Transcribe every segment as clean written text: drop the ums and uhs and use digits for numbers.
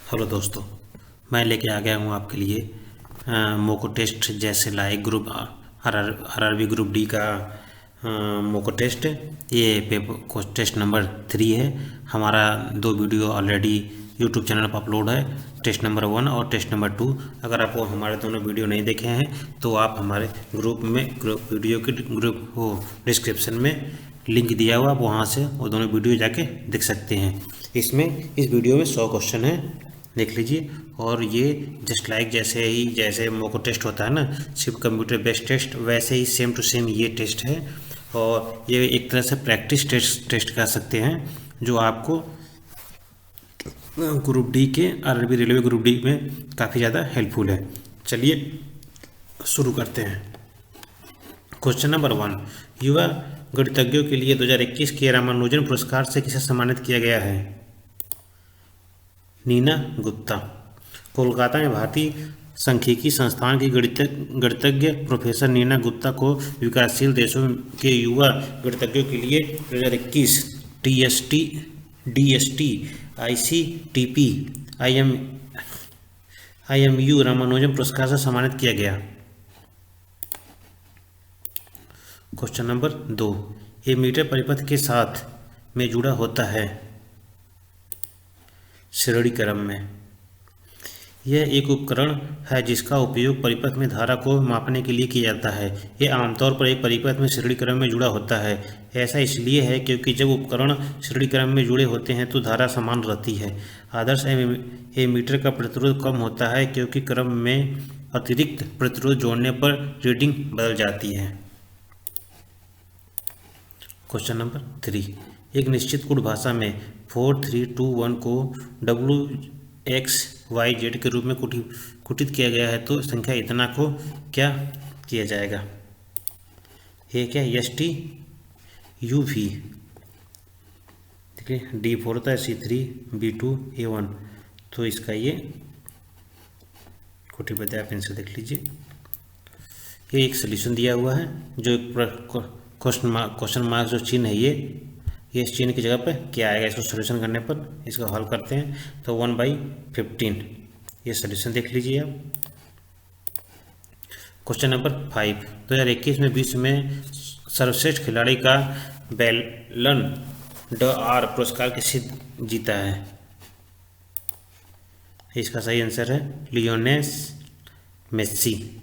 Hello दोस्तों, मैं लेके आ गया हूँ आपके लिए मोको टेस्ट जैसे like group RRB group D का मोको टेस्ट। ये पेपर टेस्ट नंबर 3 है। हमारा 2 वीडियो ऑलरेडी यूट्यूब चैनल पर अपलोड है, टेस्ट नंबर 1 और टेस्ट नंबर 2। अगर आपको हमारे दोनों वीडियो नहीं देखे हैं तो आप हमारे ग्रुप वीडियो के ग्रुप हो डिस्क्रिप्शन में लिंक दिया हुआ, आप वहाँ से वो दोनों वीडियो जाके देख सकते हैं। इस वीडियो में 100 क्वेश्चन है, देख लीजिए। और ये जस्ट लाइक जैसे मोको टेस्ट होता है ना, सिर्फ कंप्यूटर बेस्ड टेस्ट, वैसे ही सेम टू सेम ये टेस्ट है। और ये एक तरह से प्रैक्टिस टेस्ट कर सकते हैं, जो आपको ग्रुप डी के आरआरबी रेलवे ग्रुप डी में काफ़ी ज़्यादा हेल्पफुल है। चलिए शुरू करते हैं। क्वेश्चन नंबर 1, युवा गणितज्ञों के लिए 2021 के रामानुजन पुरस्कार से किसे सम्मानित किया गया है? नीना गुप्ता। कोलकाता में भारतीय सांख्यिकी संस्थान की गणितज्ञ प्रोफेसर नीना गुप्ता को विकासशील देशों के युवा गणितज्ञों के लिए 2021 टीएसटी, डीएसटी, आईसीटीपी, आईएमयू रामानुजन पुरस्कार से सम्मानित किया गया। क्वेश्चन नंबर 2, एमीटर परिपथ के साथ में जुड़ा होता है श्रेणी क्रम में। यह एक उपकरण है जिसका उपयोग परिपथ में धारा को मापने के लिए किया जाता है। यह आमतौर पर एक परिपथ में श्रेणी क्रम में जुड़ा होता है। ऐसा इसलिए है क्योंकि जब उपकरण श्रेणी क्रम में जुड़े होते हैं तो धारा समान रहती है। आदर्श एमीटर का प्रतिरोध कम होता है क्योंकि क्रम में अतिरिक्त प्रतिरोध जोड़ने पर रीडिंग बदल जाती है। क्वेश्चन नंबर 3, एक निश्चित कोड भाषा में 4 3 2 1 को WXYZ के रूप में कुटित किया गया है, तो संख्या इतना को क्या किया जाएगा? ये क्या ST UV, ठीक है, D4 होता है, C3 B2 A1, तो इसका ये कोटि बताया, आप इनसे देख लीजिए। ये एक सोल्यूशन दिया हुआ है, जो क्वेश्चन मार्क जो चिन्ह है ये इस चिन्ह की जगह पे क्या आएगा, इसको सोल्यूशन करने पर इसको हल करते हैं तो 1/15 ये सोल्यूशन देख लीजिए आप। क्वेश्चन नंबर 5, 2021 में विश्व में सर्वश्रेष्ठ खिलाड़ी का बैलन ड'आर पुरस्कार किसे जीता है? इसका सही आंसर है लियोनेल मेस्सी।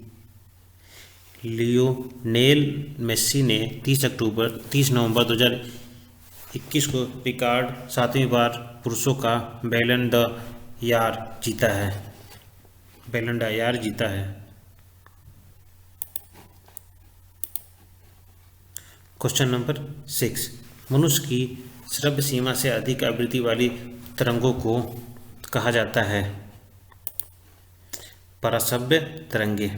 लियोनेल मेस्सी ने 30 नवंबर 2021 को रिकॉर्ड 7वीं बार पुरुषों का बैलन ड'आर जीता है। क्वेश्चन नंबर 6, मनुष्य की श्रव्य सीमा से अधिक आवृत्ति वाली तरंगों को कहा जाता है पराश्रव्य तरंगे।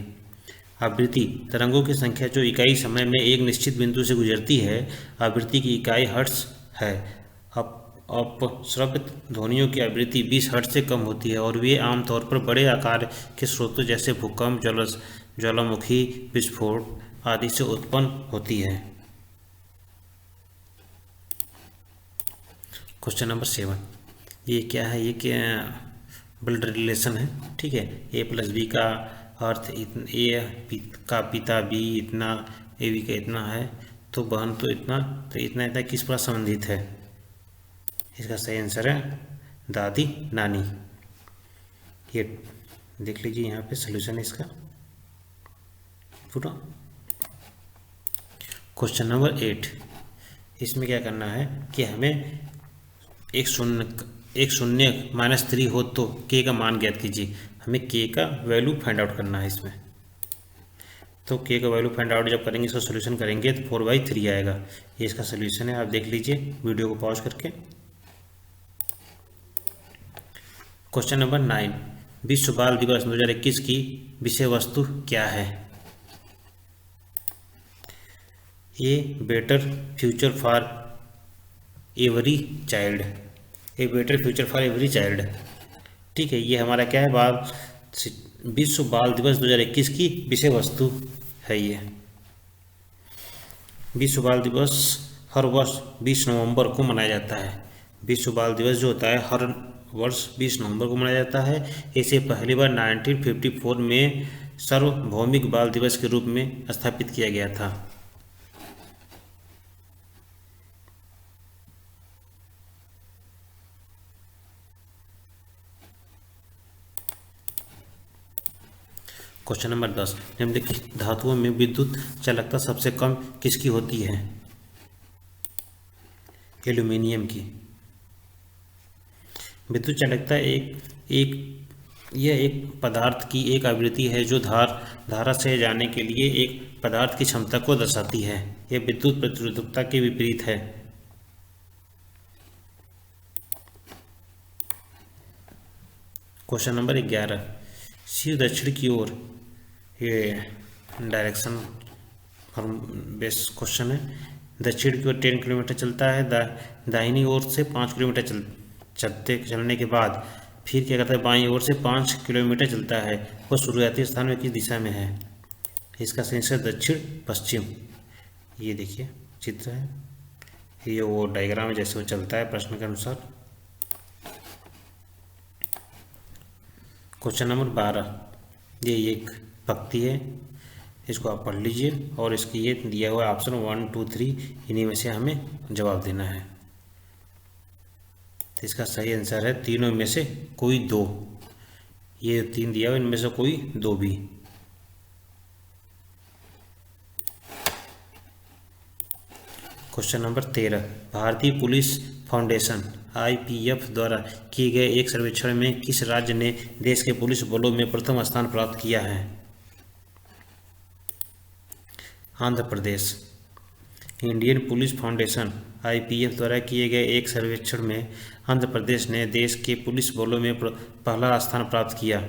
आवृत्ति तरंगों की संख्या जो इकाई समय में एक निश्चित बिंदु से गुजरती है, आवृत्ति की इकाई हर्ट्ज है। अपश्रव्य ध्वनियों की आवृत्ति 20 हर्ट्ज से कम होती है और वे आमतौर पर बड़े आकार के स्रोतों जैसे भूकंप, ज्वालामुखी विस्फोट आदि से उत्पन्न होती है। क्वेश्चन नंबर 7, ये क्या है? ये क्या ब्लड रिलेशन है, ठीक है। A+B का अर्थ ए का पिता B इतना, AB का इतना है, तो बहन तो इतना, तो इतना किस पर संबंधित है? इसका सही आंसर है दादी नानी। ये देख लीजिए यहाँ पे सोल्यूशन है इसका पूरा। क्वेश्चन नंबर 8, इसमें क्या करना है कि हमें एक शून्य -3 हो तो k का मान ज्ञात कीजिए। हमें k का वैल्यू फाइंड आउट करना है इसमें। तो k का वैल्यू फाइंड आउट जब करेंगे, इसका सोल्यूशन करेंगे तो 4/3 आएगा। ये इसका सोल्यूशन है, आप देख लीजिए वीडियो को पॉज करके। क्वेश्चन नंबर 9, विश्व बाल दिवस 2021 की विषय वस्तु क्या है? ये better future for every child, a better future for every child, ठीक है। ये हमारा क्या है? विश्व बाल दिवस 2021 की विषय वस्तु है। ये विश्व बाल दिवस हर वर्ष 20 नवंबर को मनाया जाता है। विश्व बाल दिवस जो होता है हर वर्ष 20 नवंबर को मनाया जाता है। इसे पहली बार 1954 में सार्वभौमिक बाल दिवस के रूप में स्थापित किया गया था। क्वेश्चन नंबर 10, निम्नलिखित धातुओं में विद्युत चालकता सबसे कम किसकी होती है? एल्यूमीनियम की। विद्युत चालकता एक पदार्थ की एक आवृत्ति है जो धारा से जाने के लिए एक पदार्थ की क्षमता को दर्शाती है। यह विद्युत प्रतिरोधकता के विपरीत है। क्वेश्चन नंबर 11, शिव दक्षिण की ओर, ये डायरेक्शन बेस क्वेश्चन है। दक्षिण की ओर 10 किलोमीटर चलता है, दाहिनी ओर से 5 किलोमीटर चलने के बाद फिर क्या करता है, बाईं ओर से 5 किलोमीटर चलता है। वह शुरुआती स्थान में किस दिशा में है? इसका सही आंसर दक्षिण पश्चिम। ये देखिए चित्र है, ये वो डायग्राम है जैसे वो चलता है प्रश्न के अनुसार। क्वेश्चन नंबर 12, ये एक पंक्ति है, इसको आप पढ़ लीजिए और इसकी ये दिया हुआ ऑप्शन 1, 2, 3 इन्हीं में से हमें जवाब देना है। तो इसका सही आंसर है तीनों में से कोई दो। ये 3 दिया हुआ, इनमें से कोई 2 भी। क्वेश्चन नंबर 13, भारतीय पुलिस फाउंडेशन IPF द्वारा किए गए एक सर्वेक्षण में किस राज्य ने देश के पुलिस बलों में प्रथम स्थान प्राप्त किया है? Andhra Pradesh. Indian police foundation IPF द्वारा किए गए एक सर्वेक्षण में आंध्र प्रदेश ने देश के पुलिस बलों में पहला स्थान प्राप्त किया।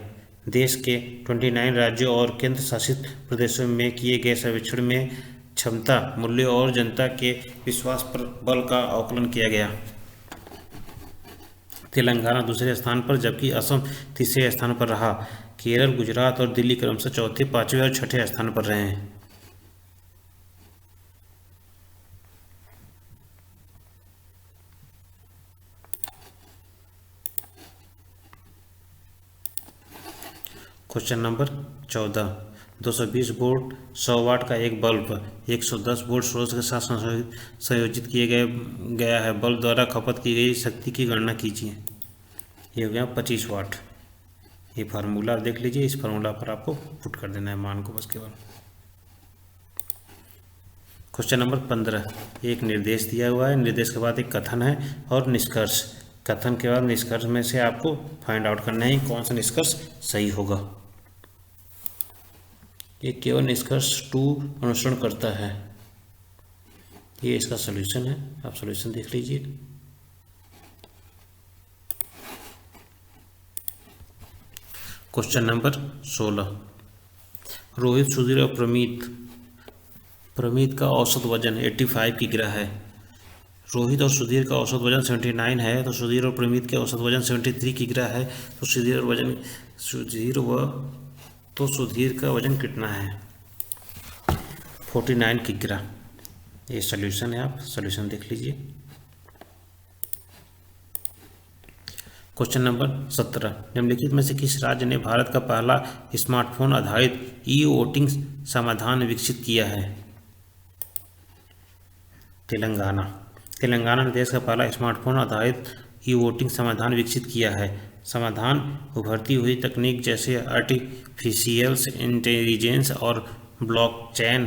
देश के 29 राज्यों और केंद्र शासित प्रदेशों में किए गए सर्वेक्षण में क्षमता, मूल्य और जनता के विश्वास पर बल का आकलन किया गया। तेलंगाना दूसरे स्थान पर जबकि असम तीसरे स्थान पर रहा। केरल, गुजरात और दिल्ली क्रमशः चौथे, पांचवें और छठे स्थान पर रहे हैं। क्वेश्चन नंबर 14, 220 वोल्ट 100 वाट का एक बल्ब 110 वोल्ट स्रोत के साथ संयोजित गया है। बल्ब द्वारा खपत की गई शक्ति की गणना कीजिए। ये हो गया 25 वाट। ये फार्मूला देख लीजिए, इस फार्मूला पर आपको पुट कर देना है मान को बस केवल। क्वेश्चन नंबर 15, एक निर्देश दिया हुआ है, निर्देश के बाद एक कथन है और निष्कर्ष। कथन के बाद निष्कर्ष में से आपको फाइंड आउट करना है कौन सा निष्कर्ष सही होगा। ये केवल निष्कर्ष 2 अनुसरण करता है। ये इसका सॉल्यूशन है, आप सॉल्यूशन देख लीजिए। क्वेश्चन नंबर 16, रोहित, सुधीर और प्रमीत का औसत वजन 85 किग्रा है। रोहित और सुधीर का औसत वजन 79 है, तो सुधीर और प्रमीत के औसत वजन 73 किग्रा है। तो सुधीर का वजन कितना है? 49 किग्रा। ये सॉल्यूशन है, आप सॉल्यूशन देख लीजिए। क्वेश्चन नंबर 17, निम्नलिखित में से किस राज्य ने भारत का पहला स्मार्टफोन आधारित ई-वोटिंग समाधान विकसित किया है? तेलंगाना। तेलंगाना ने देश का पहला स्मार्टफोन आधारित ई-वोटिंग समाधान विकसित किया है। समाधान उभरती हुई तकनीक जैसे आर्टिफिशियल इंटेलिजेंस और ब्लॉकचेन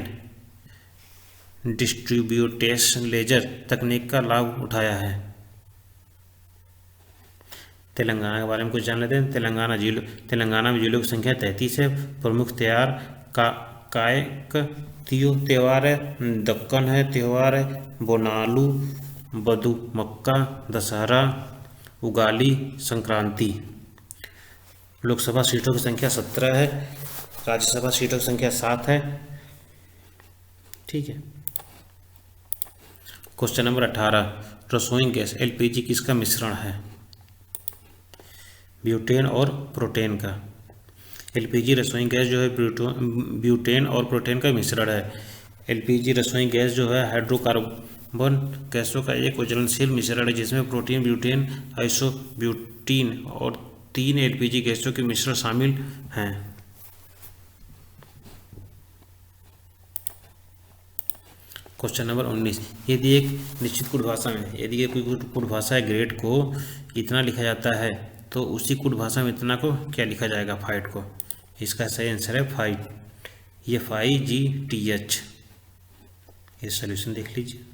डिस्ट्रीब्यूटेड लेजर तकनीक का लाभ उठाया है। तेलंगाना के बारे में कुछ जान लेते हैं। तेलंगाना में जिलों की संख्या 33 है। प्रमुख त्योहार कायक त्योहार है, दक्कन है त्योहार है, बोनालू, बदुमक्का, दशहरा, उगाली, संक्रांति। लोकसभा सीटों की संख्या 17 है, राज्यसभा सीटों की संख्या 7 है। ठीक है। क्वेश्चन नंबर 18, रसोई गैस LPG किसका मिश्रण है? ब्यूटेन और प्रोटेन का। LPG रसोई गैस जो है ब्यूटेन और प्रोटेन का मिश्रण है। LPG रसोई गैस जो है वन गैसों का एक ज्वलनशील मिश्रण है जिसमें प्रोटीन, ब्यूटेन, आइसोब्यूटीन और 3 एलपीजी गैसों के मिश्रण शामिल हैं। क्वेश्चन नंबर 19, यदि एक निश्चित कूटभाषा में यदि एक कूटभाषा ग्रेड को इतना लिखा जाता है तो उसी कूटभाषा में इतना को क्या लिखा जाएगा, फाइट को। इसका सही आंसर है फाइट, ये FIGTH। ये सोल्यूशन देख लीजिए।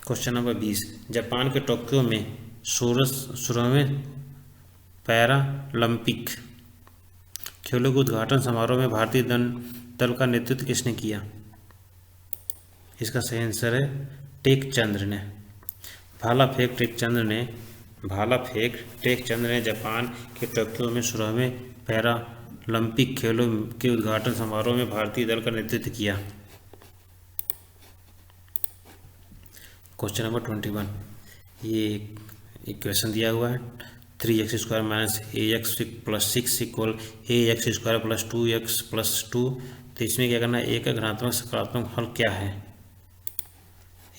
क्वेश्चन नंबर 20, जापान के टोक्यो में 16वें पैरालंपिक खेलों के उद्घाटन समारोह में भारतीय दल का नेतृत्व किसने किया। इसका सही आंसर है टेकचंद्र ने। भाला फेंक टेकचंद्र ने जापान के टोक्यो में 16वें पैरालंपिक खेलों के उद्घाटन समारोह में भारतीय दल का नेतृत्व किया। क्वेश्चन नंबर 21, ये एक क्वेश्चन दिया हुआ है 3x² - ax + 6 = ax² + 2x + 2। तो इसमें क्या करना है, एक का धनात्मक सकारात्मक हल क्या है,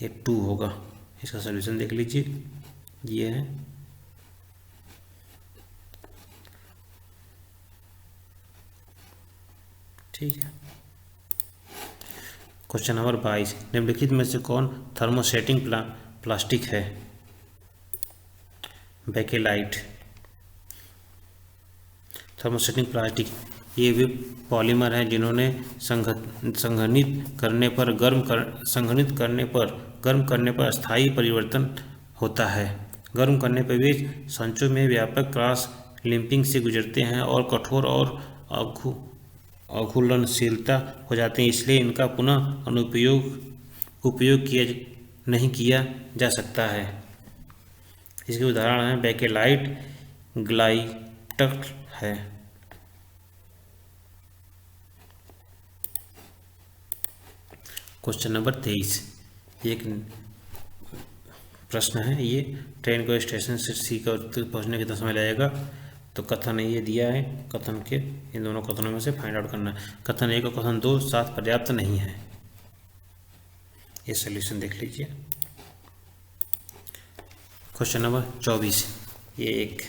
ये 2 होगा। इसका सलूशन देख लीजिए, ये है ठीक है। क्वेश्चन नंबर 22, निम्नलिखित में से कौन थर्मोसेटिंग प्लास्टिक है। बेकेलाइट। थर्मोसेटिंग प्लास्टिक ये वे पॉलीमर हैं जिन्होंने संघनित करने पर गर्म करने पर स्थायी परिवर्तन होता है। गर्म करने पर वे संचों में व्यापक क्रॉस लिंकिंग से गुजरते हैं और कठोर और अघुलनशीलता हो जाते हैं, इसलिए इनका पुनः उपयोग नहीं किया जा सकता है। इसके उदाहरण हैं बेकेलाइट, ग्लाइटट है। क्वेश्चन नंबर 23, एक प्रश्न है, ये ट्रेन को स्टेशन से सी का पहुँचने कितना समय लगेगा। तो कथन ये दिया है, कथन के इन दोनों कथनों में से फाइंड आउट करना है। कथन 1 और कथन 2 साथ पर्याप्त नहीं है। ये सोल्यूशन देख लीजिए। क्वेश्चन नंबर 24, ये एक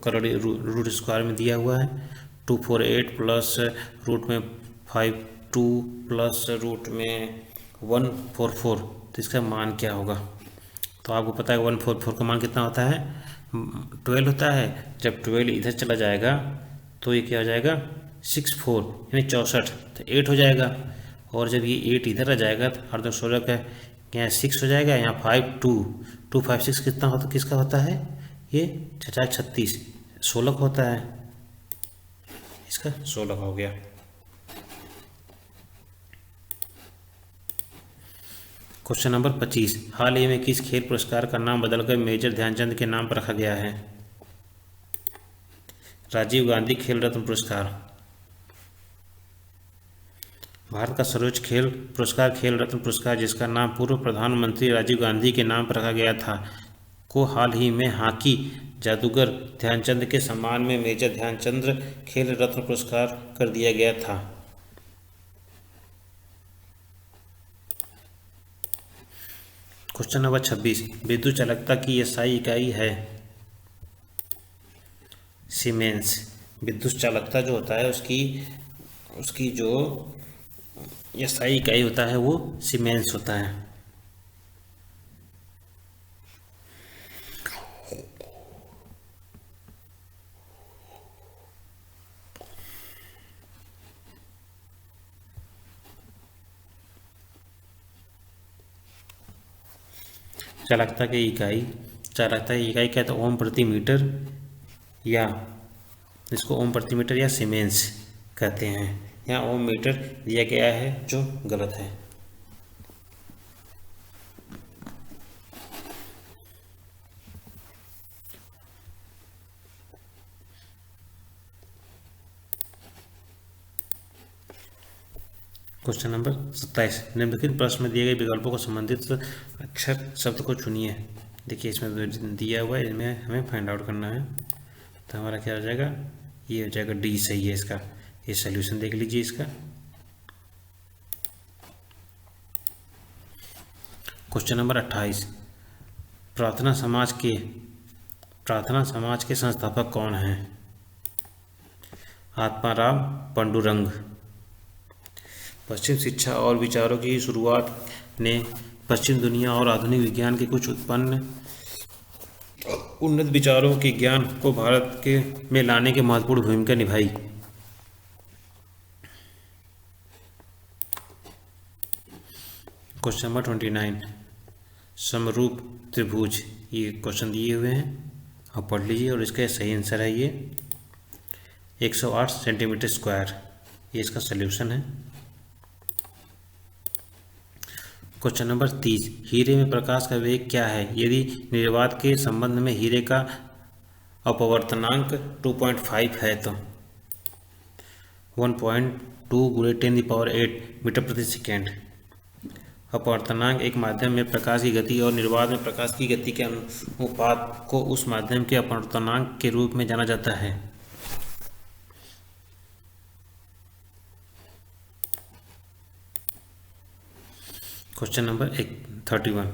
करोड़ी रूट स्क्वायर में दिया हुआ है 248 प्लस रूट में 52 प्लस रूट में 144। तो इसका मान क्या होगा। तो आपको पता है 144 का मान कितना होता है, 12 होता है। जब 12 इधर चला जाएगा तो ये क्या हो जाएगा 64 यानी 64, तो 8 हो जाएगा। और जब ये 8 इधर आ जाएगा तो 8 16 का यहाँ 6 हो जाएगा, यहाँ 5 2 5 6 कितना होता, किसका होता है, ये 36 16 का होता है। इसका 16 का हो गया। क्वेश्चन नंबर 25, हाल ही में किस खेल पुरस्कार का नाम बदलकर मेजर ध्यानचंद के नाम पर रखा गया है। राजीव गांधी खेल रत्न पुरस्कार। भारत का सर्वोच्च खेल पुरस्कार खेल रत्न पुरस्कार, जिसका नाम पूर्व प्रधानमंत्री राजीव गांधी के नाम पर रखा गया था, को हाल ही में हॉकी जादूगर ध्यानचंद के सम्मान में मेजर ध्यानचंद खेल रत्न पुरस्कार कर दिया गया था। क्वेश्चन नंबर 26, विद्युत चालकता की एसआई इकाई है सीमेंस। विद्युत चालकता जो होता है उसकी जो एसआई इकाई होता है वो सीमेंस होता है। चालकता की इकाई क्या, तो ओम प्रति मीटर, या इसको ओम प्रति मीटर या सीमेंस कहते हैं। यहाँ ओम मीटर दिया गया है जो गलत है। क्वेश्चन नंबर 27, निम्नलिखित प्रश्न में दिए गए विकल्पों को संबंधित अक्षर शब्द को चुनिए। देखिए इसमें दिया हुआ है, इसमें हमें फाइंड आउट करना है। तो हमारा क्या हो जाएगा, ये हो जाएगा डी सही है इसका। ये सोल्यूशन देख लीजिए इसका। क्वेश्चन नंबर 28, प्रार्थना समाज के संस्थापक कौन हैं? आत्माराम पंडुरंग। पश्चिम शिक्षा और विचारों की शुरुआत ने पश्चिम दुनिया और आधुनिक विज्ञान के कुछ उन्नत विचारों के ज्ञान को भारत के में लाने की महत्वपूर्ण भूमिका निभाई। क्वेश्चन नंबर 29, समरूप त्रिभुज, ये क्वेश्चन दिए हुए हैं, आप पढ़ लीजिए और इसका सही आंसर है ये 108 सेंटीमीटर स्क्वायर, ये इसका सल्यूशन है। क्वेश्चन नंबर 30, हीरे में प्रकाश का वेग क्या है यदि निर्वात के संबंध में हीरे का अपवर्तनांक 2.5 है तो? 1.2 × 10⁸ मीटर प्रति सेकेंड। अपवर्तनांक एक माध्यम में प्रकाश की गति और निर्वात में प्रकाश की गति के अनुपात को उस माध्यम के अपवर्तनांक के रूप में जाना जाता है। क्वेश्चन नंबर 31,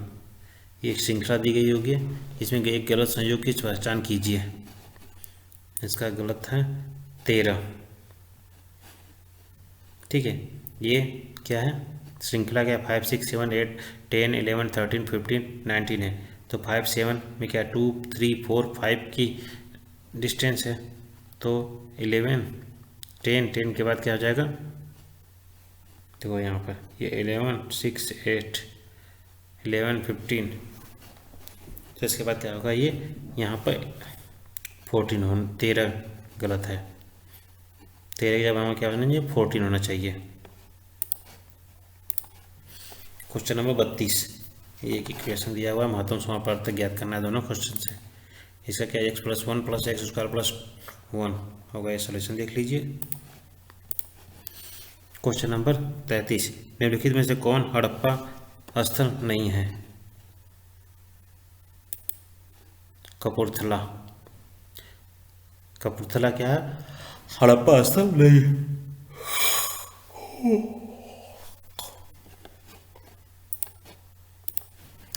ये एक श्रृंखला दी गई होगी, इसमें एक गलत संयोग की पहचान कीजिए। इसका गलत है 13, ठीक है। ये क्या है, श्रृंखला क्या 5 6 7 8 10 11 13 15 19 है, तो 5 7 में क्या 2 3 4 5 की डिस्टेंस है, तो 11 10 के बाद क्या हो जाएगा, देखो यहाँ पर ये 11 6 8 11 15, तो इसके बाद क्या होगा, ये यहाँ पर 13 गलत है, 13 की जगह हमें क्या होना चाहिए 14 होना चाहिए। क्वेश्चन नंबर 32, ये एक इक्वेशन दिया हुआ है, महत्तम समापवर्तक ज्ञात करना है दोनों क्वेश्चन से। इसका क्या x + 1 + x² + 1 होगा, ये सोल्यूशन देख लीजिए। क्वेश्चन नंबर 33, निम्नलिखित में से कौन हड़प्पा स्थल नहीं है? कपूरथला क्या है, हड़प्पा स्थल नहीं है।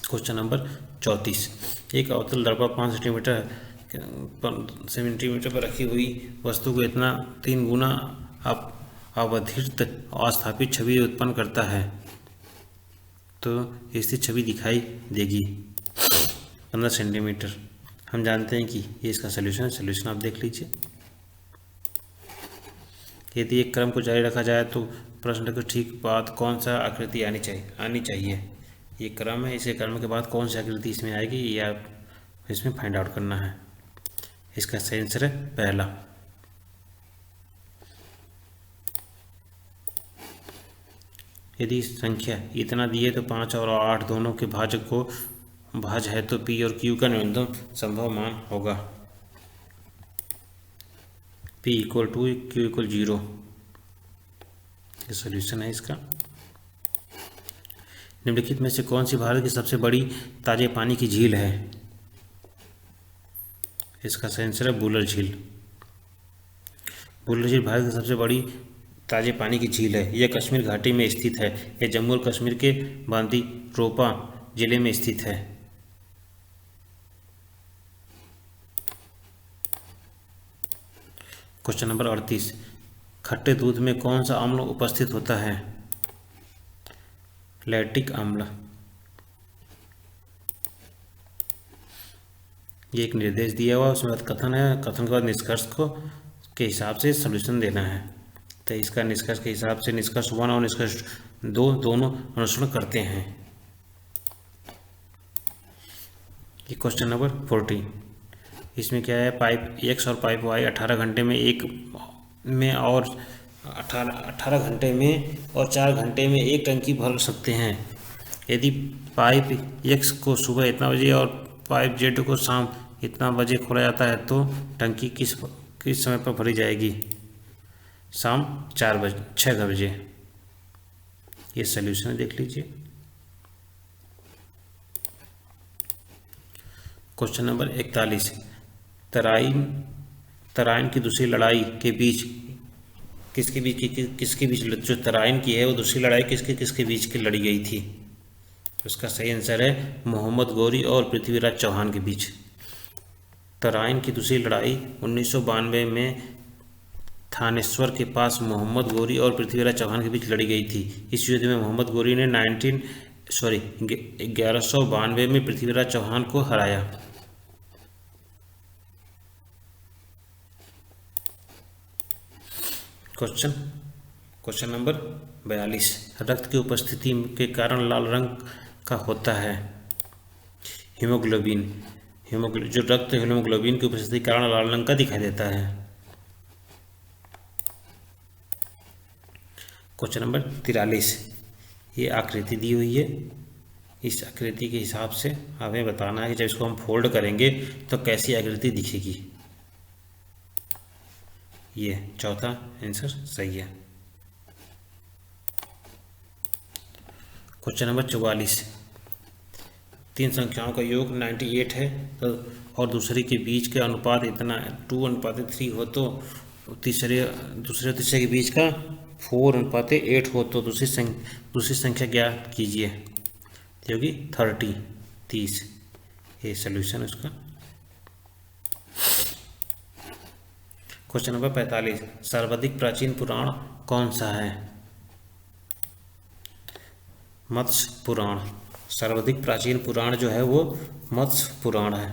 क्वेश्चन नंबर 34, एक अवतल दर्पण 5 सेंटीमीटर पर रखी हुई वस्तु को इतना 3 गुना अवधित अस्थापित छवि उत्पन्न करता है, तो इससे छवि दिखाई देगी 15 सेंटीमीटर। हम जानते हैं कि ये इसका सल्यूशन आप देख लीजिए। यदि एक क्रम को जारी रखा जाए तो प्रश्न के ठीक बाद कौन सा आकृति आनी चाहिए। ये क्रम है, इसे क्रम के बाद कौन सी आकृति इसमें आएगी, ये आप इसमें फाइंड आउट करना है। इसका सही आंसर है पहला। यदि संख्या इतना दिए तो 5 और 8 दोनों के भाज्य है तो P और Q का न्यूनतम संभव मान होगा। P = 2 Q = 0, ये सॉल्यूशन है इसका। निम्नलिखित में से कौन सी भारत की सबसे बड़ी ताजे पानी की झील है? इसका सही आंसर है बुलर झील। बुलर झील भारत की सबसे बड़ी ताजे पानी की झील है। यह कश्मीर घाटी में स्थित है। यह जम्मू और कश्मीर के बांदीपोरा जिले में स्थित है। क्वेश्चन नंबर 38, खट्टे दूध में कौन सा अम्ल उपस्थित होता है? लैक्टिक अम्ल। ये एक निर्देश दिया हुआ, उसमें बाद कथन है, कथन के बाद निष्कर्ष के हिसाब से सॉल्यूशन देना है। तो इसका निष्कर्ष के हिसाब से निष्कर्ष 1 और निष्कर्ष 2 दोनों अनुसरण करते हैं। ये क्वेश्चन नंबर 40, इसमें क्या है, पाइप X और पाइप Y 18 घंटे में और 18 घंटे में और 4 घंटे में एक टंकी भर सकते हैं। यदि पाइप X को सुबह इतना बजे और पाइप Z को शाम इतना बजे खोला जाता है तो टंकी किस समय पर भरी जाएगी? शाम 6 बजे। ये सॉल्यूशन देख लीजिए। क्वेश्चन नंबर 41, तराइन की दूसरी लड़ाई के बीच किसके बीच जो तराइन की है वो दूसरी लड़ाई किसके बीच की लड़ी गई थी? उसका सही आंसर है मोहम्मद गौरी और पृथ्वीराज चौहान के बीच। तराइन की दूसरी लड़ाई 1992 में थानेश्वर के पास मोहम्मद गौरी और पृथ्वीराज चौहान के बीच लड़ी गई थी। इस युद्ध में मोहम्मद गौरी ने 1192 में पृथ्वीराज चौहान को हराया। Question number 42। रक्त की उपस्थिति के कारण लाल रंग का होता है। हीमोग्लोबिन जो रक्त हीमोग्लोबिन की उपस्थिति के कारण लाल रंग का दिखाई देता है। Question number 43। ये आकृति दी हुई है। इस आकृति के हिसाब से हमें बताना है कि जब इसको हम फोल्ड करेंगे तो कैसी आकृति दिखेगी। ये चौथा आंसर सही है। Question number 44। तीन संख्याओं का योग 98 है तो और दूसरे के बीच का अनुपात इतना 2:3 हो तो दूसरे तीसरे के बीच का 4:8 हो तो दूसरी संख्या ज्ञात कीजिए। होगी 30। ये सोल्यूशन उसका। Question number 45। सर्वाधिक प्राचीन पुराण कौन सा है? मत्स्य पुराण। सर्वाधिक प्राचीन पुराण जो है वो मत्स्य पुराण है।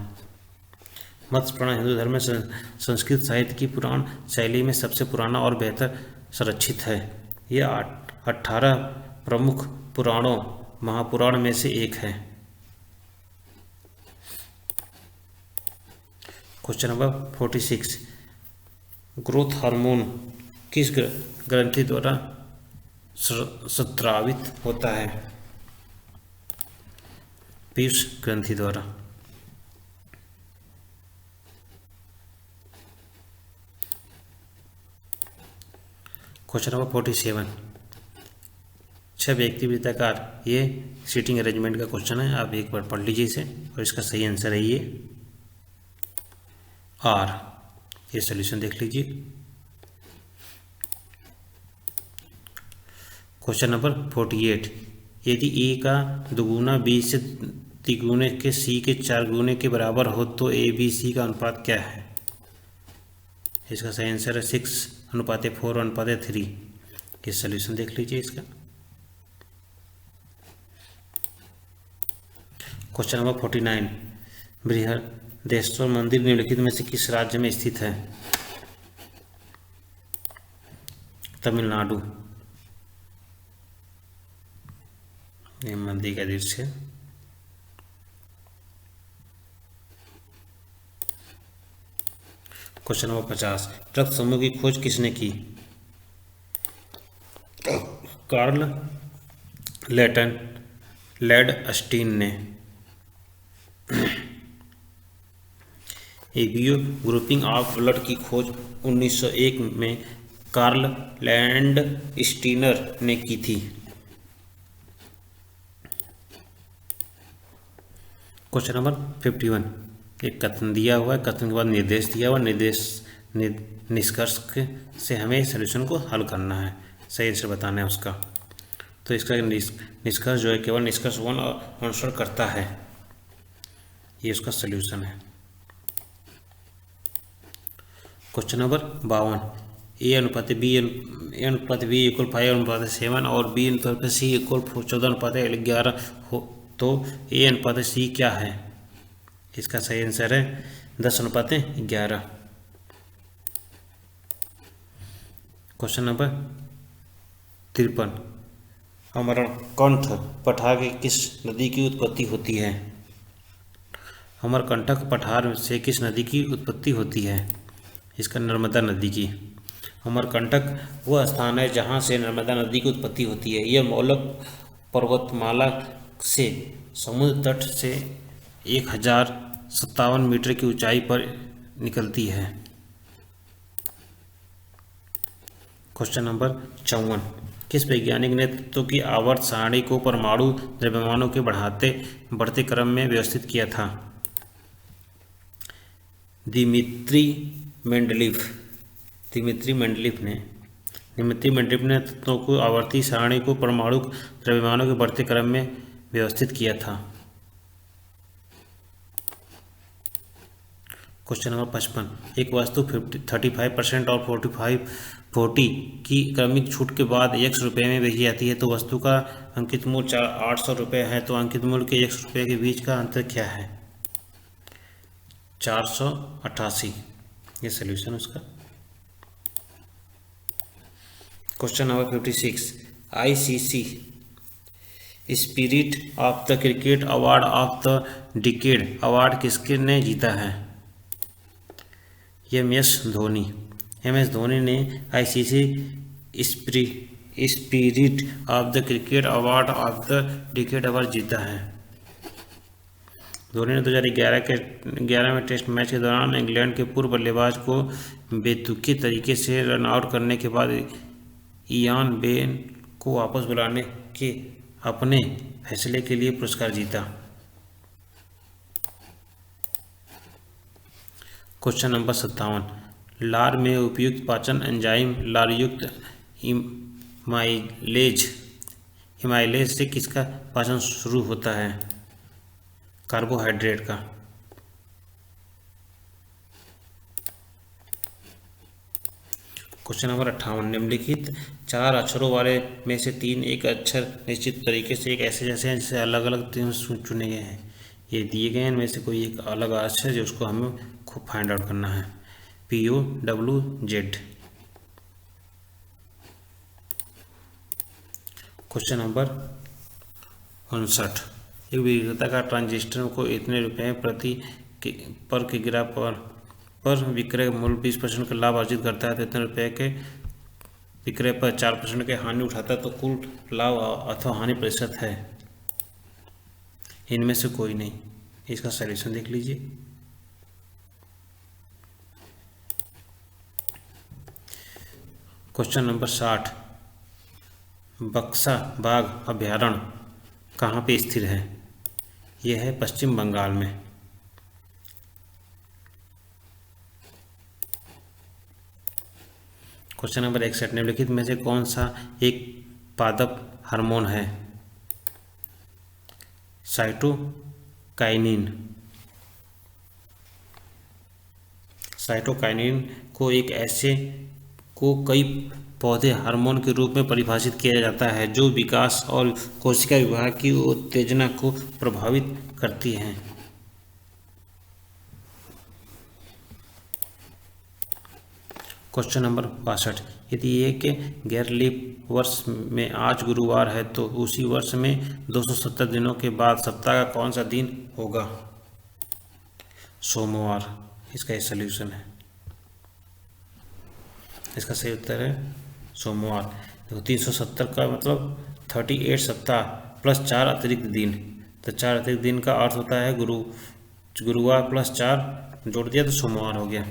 मत्स्य पुराण हिंदू धर्म में संस्कृत साहित्य की पुराण शैली में सबसे पुराना और बेहतर संरक्षित है। यह 18 प्रमुख पुराणों महापुराण में से एक है। Question number 46। ग्रोथ हार्मोन किस ग्रंथि द्वारा स्रावित होता है? पीयूष ग्रंथि द्वारा। Question number 47। 6 व्यक्ति वृत्ताकार, ये सीटिंग अरेंजमेंट का क्वेश्चन है, आप एक बार पढ़ लीजिए इसे और इसका सही आंसर है ये आर। ये सॉल्यूशन देख लीजिए। Question number 48। यदि ए का दुगुना बी से तिगुने के सी के 4 गुने के बराबर हो तो ए बी सी का अनुपात क्या है? इसका सही आंसर है 6:4:3। ये सॉल्यूशन देख लीजिए इसका। Question number 49। बृहदेश्वर मंदिर निम्नलिखित में से किस राज्य में स्थित है? तमिलनाडु। ये मंदिर का दृश्य है। Question number 50। रक्त समूह की खोज किसने की? कार्ल लैडस्टीन ने। एबीओ ग्रुपिंग ऑफ ब्लड की खोज 1901 में कार्ल लैंडस्टीनर ने की थी। Question number 51। एक कथन दिया हुआ है, कथन के बाद निर्देश दिया हुआ, निष्कर्ष से हमें सॉल्यूशन को हल करना है, सही आंसर बताना है उसका। तो इसका निष्कर्ष जो है केवल निष्कर्ष 1 अनुसरण करता है, ये उसका सॉल्यूशन है। Question number 52। A/B = 5/7 और B/C = 14/11 हो तो A/C क्या है? इसका सही आंसर है 10/11। Question number 53। अमरकंटक पठार की किस नदी की उत्पत्ति होती है? अमरकंटक पठार से किस नदी की उत्पत्ति होती है? इसका नर्मदा नदी की। अमरकंटक वह स्थान है जहाँ से नर्मदा नदी की उत्पत्ति होती है। यह मौलक पर्वतमाला से समुद्र तट से 1057 मीटर की ऊंचाई पर निकलती है। Question number 54। किस वैज्ञानिक ने तत्वों की आवर्त सारणी को परमाणु द्रव्यमानों के बढ़ते क्रम में व्यवस्थित किया था? दिमित्री मेंडलीफ ने तत्वों को आवर्ती सारणी को परमाणु द्रव्यमानों के बढ़ते क्रम में व्यवस्थित किया था? क्वेश्चन नंबर 55, एक वस्तु 35% और 40 की क्रमिक छूट के बाद ₹100 में बेची जाती है, तो वस्तु का अंकित मूल्य ₹800 है, तो अंकित मूल्य के ₹100 के बीच का अंतर क्या है? 488। ये सोल्यूशन उसका। Question number 56, ICC spirit of the cricket award of the decade award किसके ने जीता है? MS धोनी। MS धोनी ने ICC spirit of the cricket award of the decade award जीता है। धोनी ने 2011 में टेस्ट मैच के दौरान इंग्लैंड के पूर्व बल्लेबाज को बेतुके तरीके से रन आउट करने के बाद इयान बेन को वापस बुलाने के अपने फैसले के लिए पुरस्कार जीता। क्वेश्चन नंबर 57, लार में उपयुक्त पाचन एंजाइम लारयुक्त हिमाइलेज से किसका पाचन शुरू होता है? कार्बोहाइड्रेट का। क्वेश्चन नंबर 58, निम्नलिखित 4 अक्षरों वाले में से 3 एक अक्षर निश्चित तरीके से एक ऐसे जैसे हैं जिसे अलग अलग 3 चुने गए हैं। ये दिए गए हैं इनमें से कोई एक अलग अक्षर जो उसको हमें खूब फाइंड आउट करना है। POWZ। क्वेश्चन नंबर 59, एक विक्रेता का ट्रांजिस्टर को इतने रुपये पर किग्रा पर विक्रय मूल्य 20% का लाभ अर्जित करता है, तो इतने रुपये के विक्रय पर 4% की हानि उठाता है, तो कुल लाभ अथवा हानि प्रतिशत है? इनमें से कोई नहीं। इसका सॉल्यूशन देख लीजिए। क्वेश्चन नंबर 60, बक्सा बाघ अभयारण्य कहाँ पे स्थित है? यह है पश्चिम बंगाल में। क्वेश्चन नंबर 61, निम्नलिखित में से कौन सा एक पादप हार्मोन है? साइटोकाइनिन। साइटोकाइनिन को कई पौधे हार्मोन के रूप में परिभाषित किया जाता है जो विकास और कोशिका विभाजन की उत्तेजना को प्रभावित करती हैं। क्वेश्चन नंबर 62, यदि एक गैर लीप वर्ष में आज गुरुवार है तो उसी वर्ष में 270 दिनों के बाद सप्ताह का कौन सा दिन होगा? सोमवार। इसका ये सल्यूशन है। इसका सही उत्तर है सोमवार। देखो 370 का मतलब 38 सप्ताह प्लस 4 अतिरिक्त दिन, तो 4 अतिरिक्त दिन का अर्थ होता है गुरुवार प्लस 4 जोड़ दिया तो सोमवार हो गया।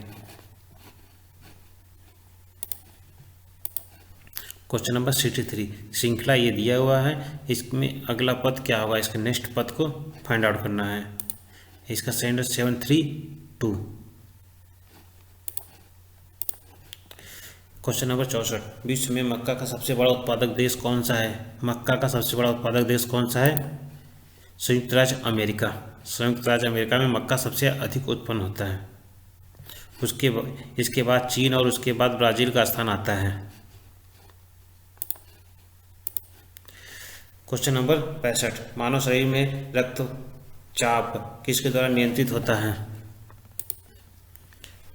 क्वेश्चन नंबर 63, श्रृंखला ये दिया हुआ है, इसमें अगला पद क्या होगा? इसके नेक्स्ट पद को फाइंड आउट करना है। इसका सेंडर 732। क्वेश्चन नंबर 64, विश्व में मक्का का सबसे बड़ा उत्पादक देश कौन सा है? मक्का का सबसे बड़ा उत्पादक देश कौन सा है? संयुक्त राज्य अमेरिका। संयुक्त राज्य अमेरिका में मक्का सबसे अधिक उत्पन्न होता है। इसके बाद चीन और उसके बाद ब्राज़ील का स्थान आता है। क्वेश्चन नंबर 65, मानव शरीर में रक्तचाप किसके द्वारा नियंत्रित होता है?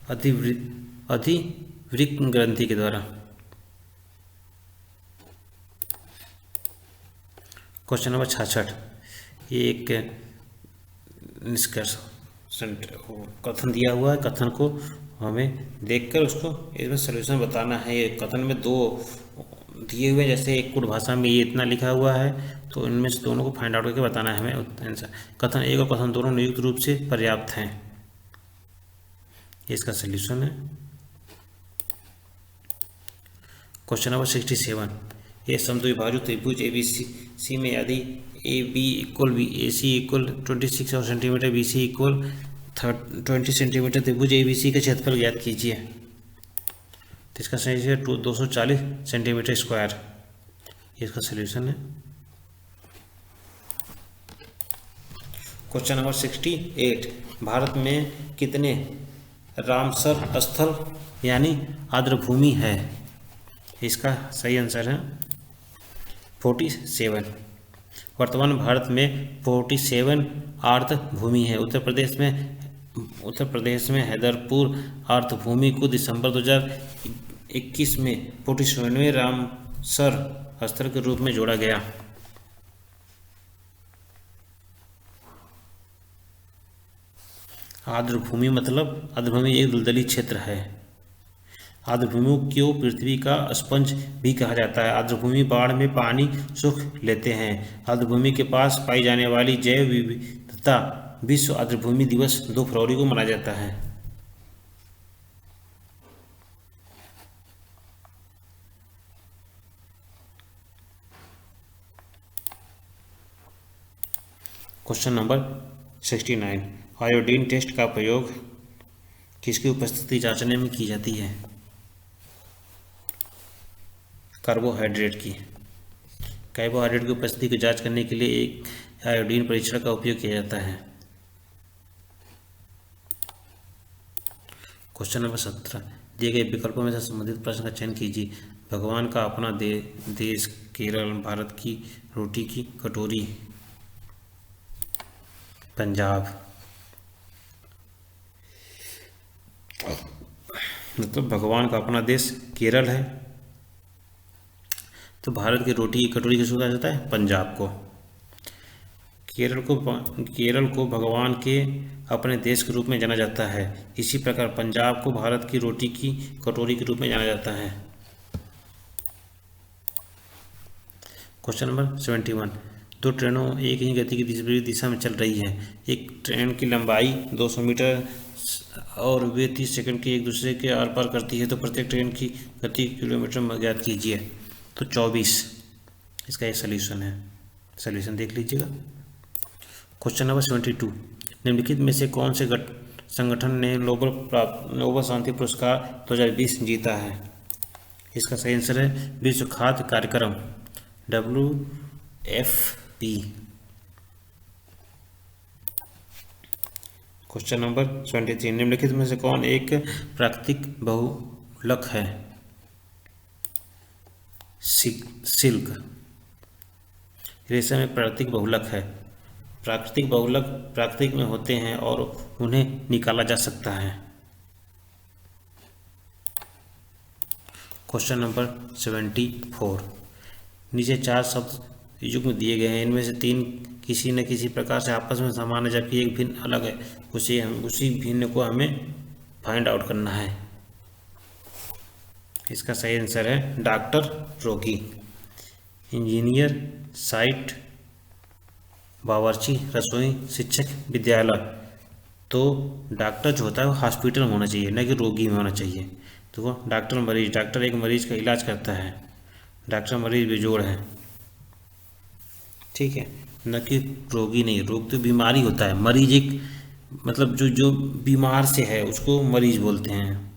अधिवृक्क ग्रंथि के द्वारा। क्वेश्चन नंबर 66, ये एक निष्कर्ष कथन दिया हुआ है, कथन को हमें देखकर उसको इसमें सलूशन बताना है। ये कथन में 2 दिए हुए, जैसे एक कुट भाषा में ये इतना लिखा हुआ है, तो इनमें से दोनों को फाइंड आउट करके बताना है हमें आंसर। कथन एक और कथन दोनों नियुक्त रूप से पर्याप्त हैं। इसका सल्यूशन है क्वेश्चन नंबर 67, ये समद्विभाजु त्रिभुज ABC में यदि AB equal AC equal 26 centimetre, BC equal 20 centimetre त्रिभुज ABC का क्षेत्रफल ज्ञात कीजिए। तो इसका सही है 240 सेंटीमीटर स्क्वायर। इसका सलूशन है। क्वेश्चन नंबर 68, भारत में कितने रामसर स्थल यानी आर्द्रभूमि है? इसका सही आंसर है 47। वर्तमान भारत में 47 आर्द्रभूमि है। उत्तर प्रदेश में हैदरपुर आर्द्रभूमि को दिसंबर 2021 में 47वें रामसर स्थल के रूप में जोड़ा गया। आर्द्रभूमि मतलब आर्द्रभूमि एक दलदली क्षेत्र है। आर्द्रभूमि को पृथ्वी का स्पंज भी कहा जाता है। आर्द्रभूमि बाढ़ में पानी सोख लेते हैं। आर्द्रभूमि के पास पाई जाने वाली जैव विविधता विश्व आर्द्रभूमि दिवस 2 फरवरी को मनाया जाता है। क्वेश्चन नंबर 69, आयोडीन टेस्ट का प्रयोग किसकी उपस्थिति जांचने में की जाती है? कार्बोहाइड्रेट की उपस्थिति की जांच करने के लिए एक आयोडीन परीक्षण का उपयोग किया जाता है। क्वेश्चन नंबर 17, दिए गए विकल्पों में से संबंधित प्रश्न का चयन कीजिए। भगवान का अपना देश केरल, भारत की रोटी की कटोरी पंजाब। मतलब भगवान का अपना देश केरल है, तो भारत की रोटी की कटोरी किसको कहा जाता है? पंजाब को। केरल को भगवान के अपने देश के रूप में जाना जाता है। इसी प्रकार पंजाब को भारत की रोटी की कटोरी के रूप में जाना जाता है। क्वेश्चन नंबर 71, 2 ट्रेनों एक ही गति की विपरीत दिशा में चल रही है। एक ट्रेन की लंबाई 200 मीटर और वे 30 सेकंड के एक दूसरे के आर पार करती है, तो प्रत्येक ट्रेन की गति किलोमीटर में ज्ञात कीजिए। तो 24 इसका एक सॉल्यूशन है। सॉल्यूशन देख लीजिएगा। क्वेश्चन नंबर 72, निम्नलिखित में से कौन से संगठन ने नोबेल शांति पुरस्कार 2020 जीता है? इसका सही आंसर है विश्व खाद्य कार्यक्रम WFP। क्वेश्चन नंबर 73, निम्नलिखित में से कौन एक प्राकृतिक बहुलक है? सिल्क रेशम एक प्राकृतिक बहुलक है। प्राकृतिक बहुलक प्राकृतिक में होते हैं और उन्हें निकाला जा सकता है। क्वेश्चन नंबर 74, नीचे 4 शब्द युग्म दिए गए हैं, इनमें से 3 किसी न किसी प्रकार से आपस में समान है जबकि एक भिन्न अलग है। उसी भिन्न को हमें फाइंड आउट करना है। इसका सही आंसर है डॉक्टर, रोगी, इंजीनियर, साइट, बावर्ची, रसोई, शिक्षक, विद्यालय। तो डॉक्टर जो होता है वो हॉस्पिटल में होना चाहिए, न कि रोगी में होना चाहिए। तो वो डॉक्टर एक मरीज का इलाज करता है। डॉक्टर मरीज बेजोड़ है, ठीक है, न कि रोगी नहीं। रोग तो बीमारी होता है, मरीज एक मतलब जो बीमार से है उसको मरीज बोलते हैं।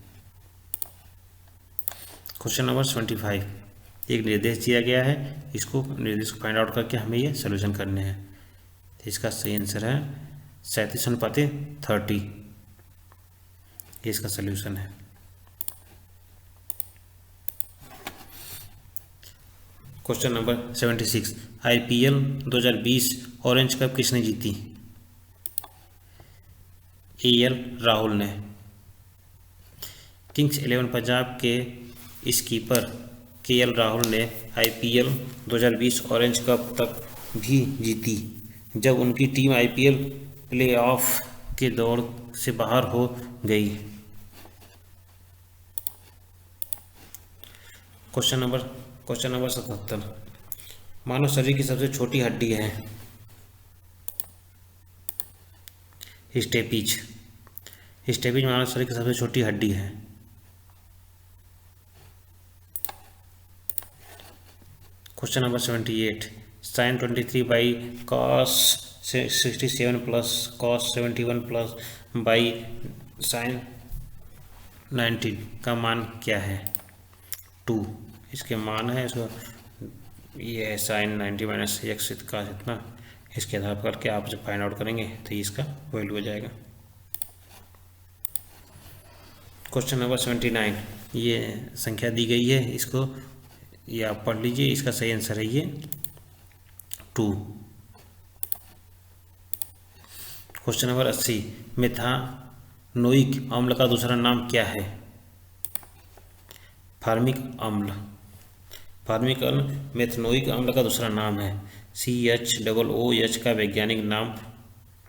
क्वेश्चन नंबर 75, एक निर्देश दिया गया है, इसको निर्देश को फाइंड आउट करके हमें ये सोल्यूशन करने हैं। तो इसका सही आंसर है 37:30, ये इसका सोल्यूशन है। Question number 76, IPL 2020 orange cup किसने जीती? AL राहुल ने। किंग्स 11 पंजाब के स्कीपर KL राहुल ने IPL 2020 ऑरेंज कप तक भी जीती जब उनकी टीम IPL प्लेऑफ के दौड़ से बाहर हो गई। क्वेश्चन नंबर 77, मानव शरीर की सबसे छोटी हड्डी है? स्टेपीज मानव शरीर की सबसे छोटी हड्डी है। Question number 78, sin 23 by cos 67 plus cos 71 plus by sin 90 का मान क्या है? 2 इसके मान है। इसको ये है sin 90 माइनस x का इतना इसके आधार पर करके आप जब फाइंड आउट करेंगे तो इसका वैल्यू हो जाएगा। क्वेश्चन नंबर 79, ये संख्या दी गई है, इसको ये आप पढ़ लीजिए। इसका सही आंसर है ये 2। क्वेश्चन नंबर 80, मेथानोइक अम्ल का दूसरा नाम क्या है? फार्मिक अम्ल। फार्मिक अम्ल मेथनोइक अम्ल का दूसरा नाम है। CHOOH का वैज्ञानिक नाम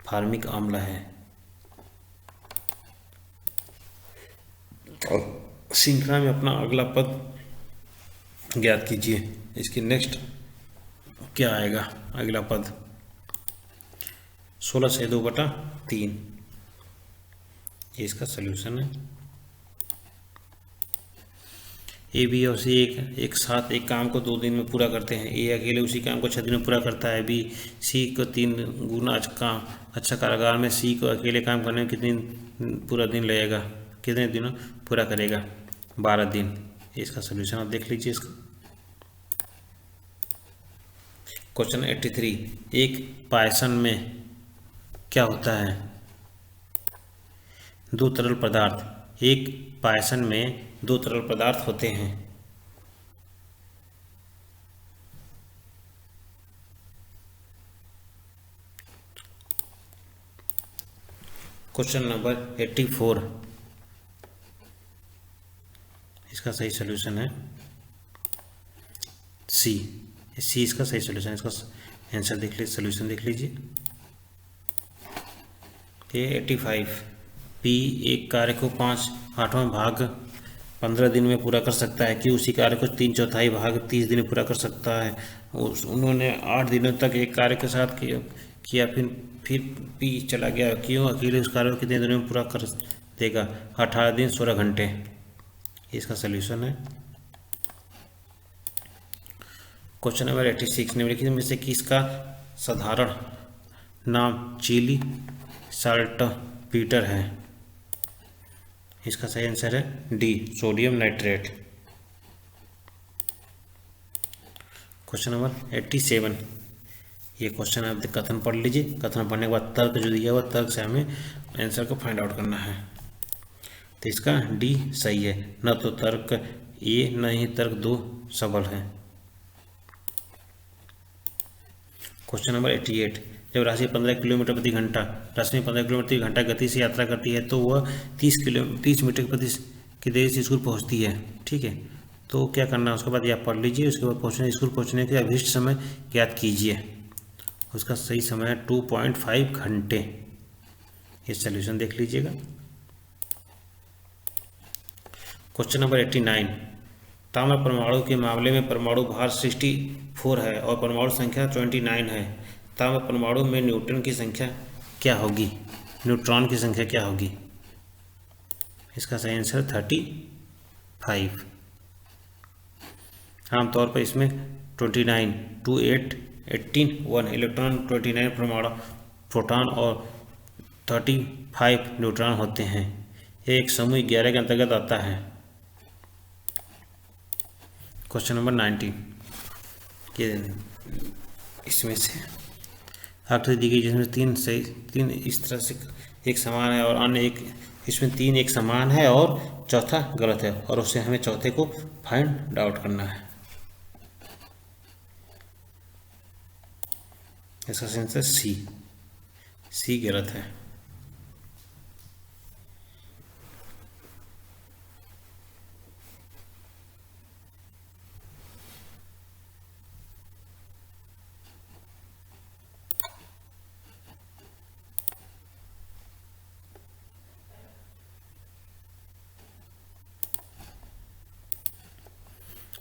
फार्मिक अम्ल है। श्रृंखला में अपना अगला पद ज्ञात कीजिए। इसकी नेक्स्ट क्या आएगा अगला पद? 16 से 2/3, ये इसका सल्यूशन है। ए, बी और सी एक साथ एक काम को 2 दिन में पूरा करते हैं। ए अकेले उसी काम को 6 दिन में पूरा करता है। बी सी को 3 गुना अच्छा कारागार में सी को अकेले काम करने में कितनी पूरा दिन लगेगा, कितने दिनों पूरा करेगा? 12 दिन। इसका सलूशन आप देख लीजिए इसका। क्वेश्चन 83, एक पायसन में क्या होता है? 2 तरल पदार्थ। एक पायसन में 2 तरल पदार्थ होते हैं। क्वेश्चन नंबर 84, इसका सही सलूशन है सी। इसका सही सलूशन है। इसका आंसर देख लीजिए, सलूशन देख लीजिए। ये 85, पी एक कार्य को 5/8 भाग 15 दिन में पूरा कर सकता है कि उसी कार्य को 3/4 भाग 30 दिन में पूरा कर सकता है। उन्होंने 8 दिनों तक एक कार्य के साथ किया, फिर पी चला गया। क्यों? अकेले उस कार्य को कितने दिनों में पूरा कर देगा? 18 दिन 16 घंटे। इसका सलूशन है। क्वेश्चन नंबर 86, निम्नलिखित में से किसका साधारण नाम चिली साल्टपीटर है? इसका सही आंसर है D, sodium nitrate. Question number 87, ये क्वेश्चन आप कथन पढ़ लीजिए। कथन पढ़ने के बाद तर्क जो दिया हुआ तर्क से हमें आंसर को फाइंड आउट करना है। तो इसका डी सही है। न तो तर्क ए न ही तर्क 2 सबल है। क्वेश्चन नंबर 88, जब राशि 15 किलोमीटर प्रति घंटा राशि में 15 किलोमीटर प्रति घंटा गति से यात्रा करती है तो वह 30 मीटर प्रति की देरी से स्कूल पहुंचती है। ठीक है, तो क्या करना है उसके बाद आप पढ़ लीजिए। उसके बाद स्कूल पहुंचने के अभीष्ट समय ज्ञात कीजिए। उसका सही समय है 2.5 घंटे। ये सॉल्यूशन देख लीजिएगा। क्वेश्चन नंबर 89, ताम्र परमाणु के मामले में परमाणु भार 64 है और परमाणु संख्या 29 है। ताम्र परमाणु में न्यूट्रॉन की संख्या क्या होगी? न्यूट्रॉन की संख्या क्या होगी? इसका सही आंसर 35। आमतौर पर इसमें 29, 2, 8, 18, 1 इलेक्ट्रॉन, 29 परमाणु प्रोटॉन और 35 न्यूट्रॉन होते हैं। यह एक समूह 11 के अंतर्गत आता है। क्वेश्चन नंबर 90, ये इसमें से आकृति दी गई जिसमें 3 इस तरह से एक समान है और अन्य एक, इसमें 3 एक समान है और चौथा गलत है और उससे हमें चौथे को फाइंड आउट करना है। इसका आंसर सी गलत है।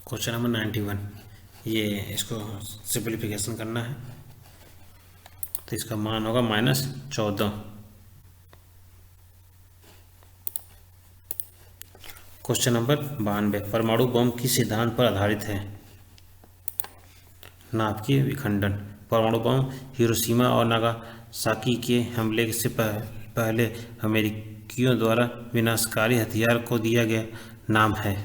क्वेश्चन नंबर 91, ये इसको सिंपलीफिकेशन करना है तो इसका मान होगा -14। क्वेश्चन नंबर 92, परमाणु बम किस सिद्धांत पर आधारित है? नाभिकीय विखंडन। परमाणु बम हिरोशिमा और नागासाकी के हमले से पहले अमेरिकियों द्वारा विनाशकारी हथियार को दिया गया नाम है।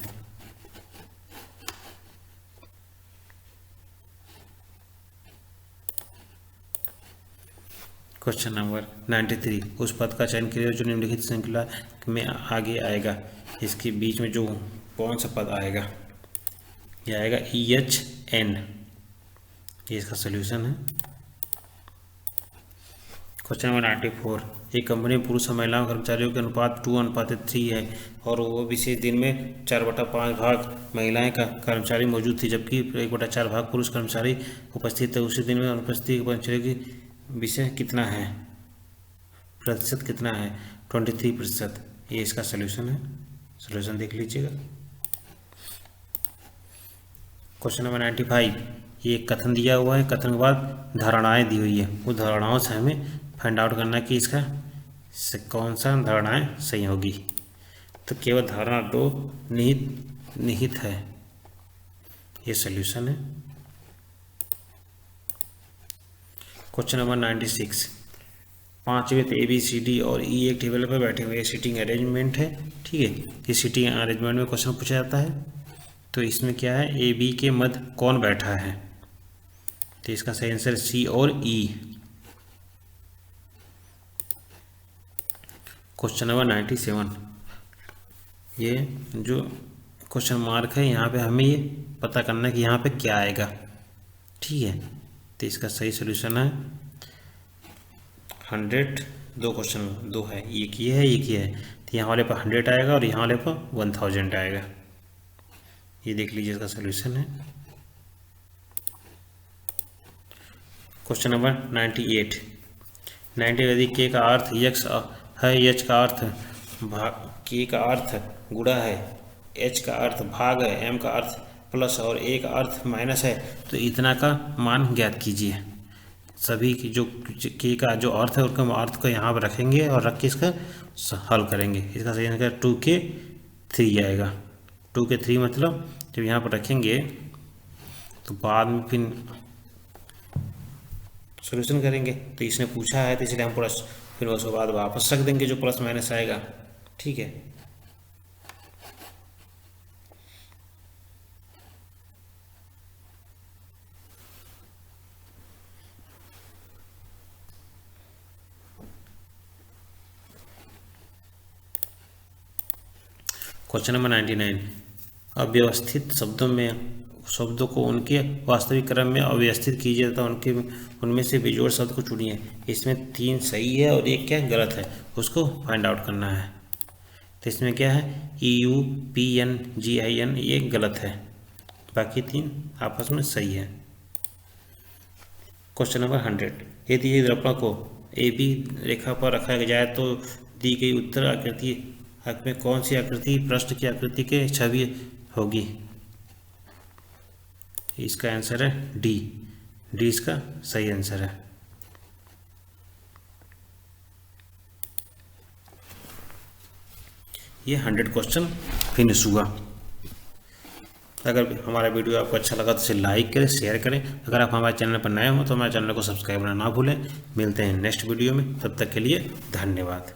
क्वेश्चन नंबर 93, उस पद का चयन करिए जो निम्नलिखित श्रृंखला में आगे आएगा। इसके बीच में जो कौन सा पद आएगा, ये आएगा EHN, ये इसका सोल्यूशन है। क्वेश्चन नंबर 94, एक कंपनी में पुरुष और महिलाओं कर्मचारियों के अनुपात 2:3 है और वो विशेष दिन में 4/5 भाग महिलाएं का कर्मचारी मौजूद थी, जबकि 1/4 भाग पुरुष कर्मचारी उपस्थित थे। उसी दिन में अनुपस्थित कर्मचारियों की विषय कितना है, प्रतिशत कितना है, 23%। ये इसका सोल्यूशन है, सोल्यूशन देख लीजिएगा। क्वेश्चन नंबर 95, ये एक कथन दिया हुआ है, कथन के बाद धारणाएं दी हुई है। उस धारणाओं से हमें फाइंड आउट करना कि इसका कौन सा धारणाएं सही होगी। तो केवल धारणा 2 निहित है, ये सोल्यूशन है। क्वेश्चन नंबर 96, 5 व्यक्ति ABCD और E एक टेबल पर बैठे हुए, सीटिंग अरेंजमेंट है, ठीक है। इस सीटिंग अरेंजमेंट में क्वेश्चन पूछा जाता है, तो इसमें क्या है, AB के मध्य कौन बैठा है, तो इसका सही आंसर C और E। क्वेश्चन नंबर 97, ये जो क्वेश्चन मार्क है यहाँ पे हमें ये पता करना है कि यहाँ पे क्या आएगा, ठीक है। तो इसका सही सोल्यूशन है 100, 2 क्वेश्चन 2 है, एक ये है एक ये है, तो यहाँ वाले पर 100 आएगा और यहाँ वाले पर 1000 आएगा। ये देख लीजिए इसका सोल्यूशन है। क्वेश्चन नंबर 98, यदि के का अर्थ यक्स है, एच का अर्थ के का अर्थ गुणा है, एच का अर्थ भाग है, एम का अर्थ प्लस और ए का अर्थ माइनस है, तो इतना का मान ज्ञात कीजिए। सभी की जो के का जो अर्थ है उसका अर्थ को यहाँ पर रखेंगे और रख के इसका हल करेंगे। इसका सही आंसर 2k3 आएगा। 2k3 मतलब जब यहाँ पर रखेंगे तो बाद में फिर सॉल्यूशन करेंगे। तो इसने पूछा है तो इसलिए हम प्लस फिर उसके बाद वापस रख देंगे जो प्लस माइनस आएगा, ठीक है। क्वेश्चन नंबर 99, अव्यवस्थित शब्दों को उनके वास्तविक क्रम में अव्यवस्थित कीजिए तथा उनमें से बेजोड़ शब्द को चुनिए। इसमें 3 सही है और एक क्या गलत है, उसको फाइंड आउट करना है। तो इसमें क्या है, EUPNGIN ये गलत है, बाकी 3 आपस में सही है। क्वेश्चन नंबर 100, यदि दर्पण को AB रेखा पर रखा जाए तो दी गई उत्तर आकृति में कौन सी आकृति पृष्ठ की आकृति के छवि होगी। इसका आंसर है डी इसका सही आंसर है। ये 100 क्वेश्चन फिनिश हुआ। अगर हमारा वीडियो आपको अच्छा लगा तो इसे लाइक करें, शेयर करें। अगर आप हमारे चैनल पर नए हो तो हमारे चैनल को सब्सक्राइब करना ना भूलें। मिलते हैं नेक्स्ट वीडियो में, तब तक के लिए धन्यवाद।